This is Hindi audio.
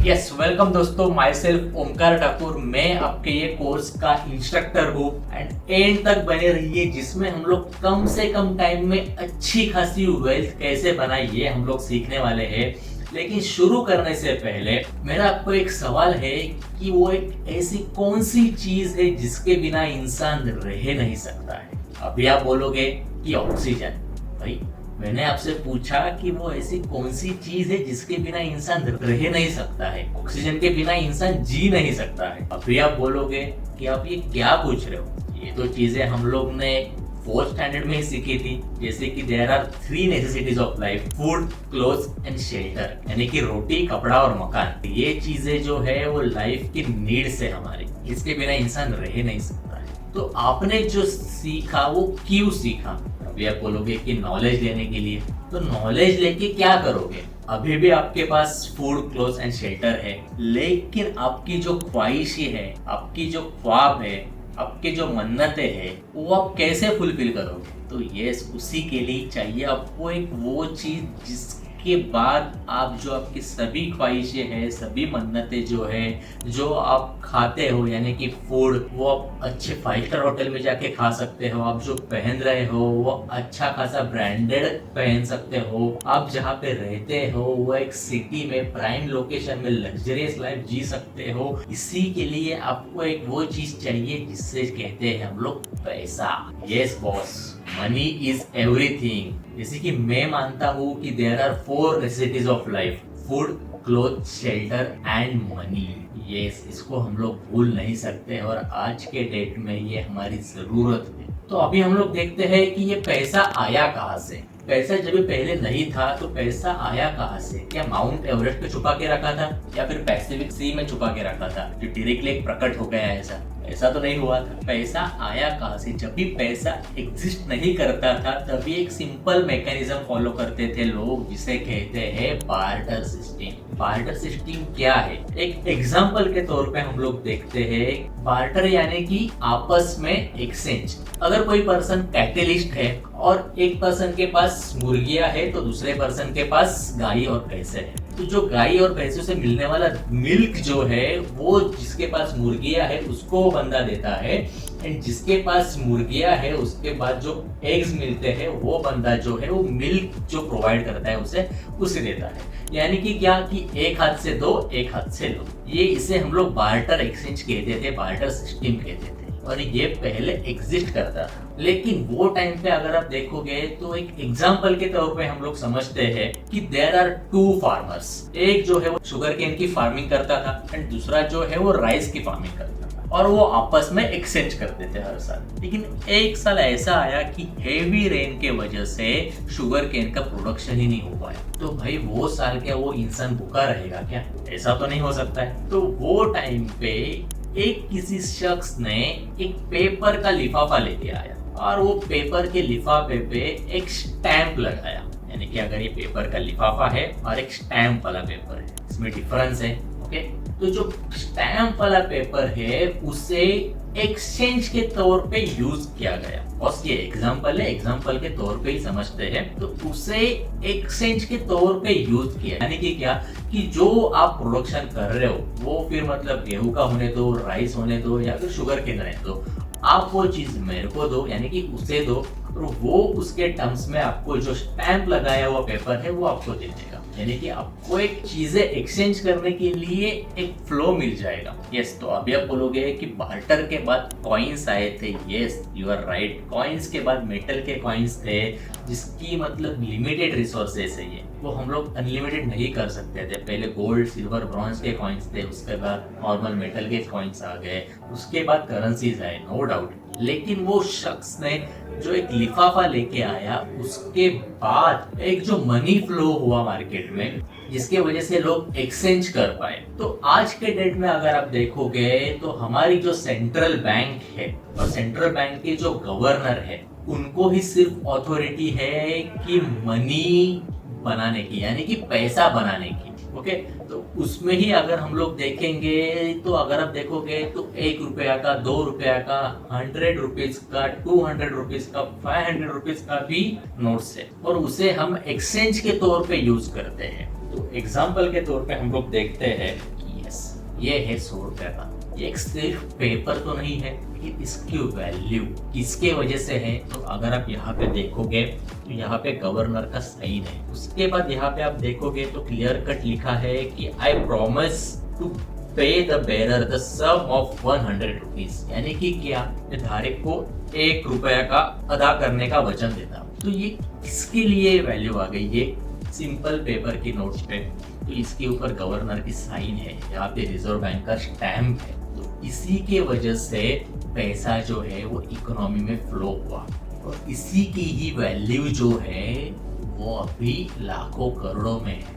यस वेलकम दोस्तों, माई सेल्फ ओमकार ठाकुर। मैं आपके ये कोर्स का इंस्ट्रक्टर हूँ एंड एंड तक बने रहिए, जिसमें हम लोग कम से कम टाइम में अच्छी खासी वेल्थ कैसे बनाए ये हम लोग सीखने वाले हैं। लेकिन शुरू करने से पहले मेरा आपको एक सवाल है कि वो एक ऐसी कौन सी चीज है जिसके बिना इंसान रह नहीं सकता है। अभी आप बोलोगे कि ऑक्सीजन। भाई मैंने आपसे पूछा कि वो ऐसी कौन सी चीज है जिसके बिना इंसान रह नहीं सकता है। ऑक्सीजन के बिना इंसान जी नहीं सकता है। अभी आप बोलोगे कि आप ये क्या पूछ रहे हो। ये तो चीजें हम लोग ने 4th स्टैंडर्ड में ही सीखी थी, जैसे कि there are 3 necessities of life, food, cloth and shelter, यानी कि रोटी, कपड़ा और मकान। ये चीजें जो है वो लाइफ की नीड्स है हमारी, इसके बिना इंसान रह नहीं सकता है। तो आपने जो सीखा वो क्यों सीखा। अभी आप बोलोगे कि नॉलेज लेने के लिए। तो नॉलेज लेके क्या करोगे। अभी भी आपके पास फूड, क्लोथ एंड शेल्टर है, लेकिन आपकी जो ख्वाहिशें है, आपकी जो ख्वाब है, आपके जो मन्नतें हैं, वो आप कैसे फुलफिल करोगे। तो ये उसी के लिए चाहिए आपको एक वो चीज जिसके बाद आप जो आपकी सभी ख्वाहिशें हैं, सभी मन्नतें जो है, जो आप खाते हो, यानी कि फूड, वो आप अच्छे 5 स्टार होटल में जाके खा सकते हो। आप जो पहन रहे हो वो अच्छा खासा ब्रांडेड पहन सकते हो। आप जहाँ पे रहते हो वो एक सिटी में प्राइम लोकेशन में लग्जरियस लाइफ जी सकते हो। इसी के लिए आपको एक वो चीज चाहिए जिससे कहते हैं हम लोग पैसा। Yes boss, money is everything. जैसे कि मैं मानता हूँ कि there are 4 necessities of life, food, cloth, shelter and money. Yes, इसको हम लोग भूल नहीं सकते और आज के डेट में ये हमारी जरूरत है। तो अभी हम लोग देखते हैं कि ये पैसा आया कहाँ से। पैसा जब पहले नहीं था तो पैसा आया कहाँ से। क्या माउंट एवरेस्ट पे छुपा के रखा था या फिर पैसिफिक सी में छुपा के रखा था जो डायरेक्टली प्रकट हो गया। ऐसा तो नहीं हुआ था। पैसा आया कहाँ से। जब भी पैसा एग्जिस्ट नहीं करता था तभी एक सिंपल मैकेनिज्म फॉलो करते थे लोग, जिसे कहते हैं बार्टर सिस्टम। बार्टर सिस्टम क्या है, एक एग्जांपल के तौर पे हम लोग देखते हैं। बार्टर यानी कि आपस में एक्सचेंज। अगर कोई पर्सन कैपिटलिस्ट है और एक पर्सन के पास मुर्गियां है तो दूसरे पर्सन के पास गाय और भैंसे है, तो जो गाय और भैंसों से मिलने वाला मिल्क जो है वो जिसके पास मुर्गियां है उसको बंदा देता है, एंड जिसके पास मुर्गियां है उसके बाद जो एग्स मिलते हैं वो बंदा जो है वो मिल्क जो प्रोवाइड करता है उसे देता है। यानी कि क्या कि एक हाथ से दो, एक हाथ से लो। ये इसे हम लोग बार्टर एक्सचेंज कहते थे, बार्टर सिस्टम कहते थे, और ये पहले एग्जिस्ट करता था। लेकिन वो टाइम पे अगर आप देखोगे तो एक एग्जांपल के तौर पे हम लोग समझते हैं कि देयर आर 2 फार्मर्स। एक जो है वो शुगर केन की फार्मिंग करता था एंड दूसरा जो है वो राइस की फार्मिंग करता था, और वो आपस में एक्सचेंज करते थे हर साल। लेकिन एक साल ऐसा आया कि हेवी रेन के वजह से शुगर केन का प्रोडक्शन ही नहीं हो पाया। तो भाई वो साल क्या वो इंसान भूखा रहेगा क्या। ऐसा तो नहीं हो सकता है। तो वो टाइम पे एक किसी शख्स ने एक पेपर का लिफाफा लेके आया और वो पेपर के लिफाफे पे एक स्टैंप लगाया। यानी कि अगर ये पेपर का लिफाफा है और एक स्टैंप वाला पेपर है, इसमें डिफरेंस है। ओके, तो जो स्टैंप वाला पेपर है उसे एक्सचेंज के तौर पे यूज किया गया। बस ये एग्जांपल है, एग्जांपल के तौर पे ही समझते हैं। तो उसे एक्सचेंज के तौर पे यूज किया, यानी कि क्या कि जो आप प्रोडक्शन कर रहे हो वो फिर मतलब गेहूं का होने दो, राइस होने दो या फिर शुगर केन रहने दो, आप वो चीज मेरे को दो, यानी कि उसे दो, और वो उसके टर्म्स में आपको जो स्टैंप लगाया हुआ पेपर है वो आपको दे देगा। यानी कि आपको एक चीजें एक्सचेंज करने के लिए एक फ्लो मिल जाएगा। यस, तो अभी आप बोलोगे कि बार्टर के बाद कॉइन्स आए थे। Yes, you are right. Coins के बाद मेटल के कॉइन्स थे, जिसकी मतलब लिमिटेड रिसोर्सेस है। ये वो हम लोग अनलिमिटेड नहीं कर सकते थे। पहले गोल्ड, सिल्वर, ब्रॉन्ज के कॉइन्स थे, उसके बाद नॉर्मल मेटल के कॉइन्स आ गए, उसके बाद करेंसीज आए, नो डाउट। लेकिन वो शख्स ने जो एक लिफाफा लेके आया, उसके बाद एक जो मनी फ्लो हुआ मार्केट में, जिसके वजह से लोग एक्सचेंज कर पाए। तो आज के डेट में अगर आप देखोगे तो हमारी जो सेंट्रल बैंक है और सेंट्रल बैंक के जो गवर्नर है, उनको ही सिर्फ अथॉरिटी है कि मनी बनाने की, यानी कि पैसा बनाने की। ओके, तो उसमें ही अगर हम लोग देखेंगे तो अगर आप देखोगे तो 1 रुपया का, 2 रुपया का, 100 रुपीज का, 200 रुपीज का, 500 रुपीज का भी नोट्स है, और उसे हम एक्सचेंज के तौर पे यूज करते हैं। तो एग्जाम्पल के तौर पे हम लोग देखते हैं कि यस, ये है 100 रुपए का। ये एक सिर्फ पेपर तो नहीं है, लेकिन इसकी वैल्यू किसके वजह से है। तो अगर आप यहाँ पे देखोगे तो यहाँ पे गवर्नर का साइन है। उसके बाद यहाँ पे आप देखोगे तो क्लियर कट लिखा है कि I promise to pay the bearer the sum of 100 rupees, यानी कि क्या, धारक को 1 रुपया का अदा करने का वचन देता हूँ। तो ये किसके लिए वैल्यू आ गई, ये सिंपल पेपर की नोट्स पे। तो इसके ऊपर गवर्नर की साइन है, यहाँ पे रिजर्व बैंक का स्टैम्प है। तो इसी के वजह से पैसा जो है वो इकोनॉमी में फ्लो हुआ, और इसी की ही वैल्यू जो है वो अभी लाखों करोड़ों में है।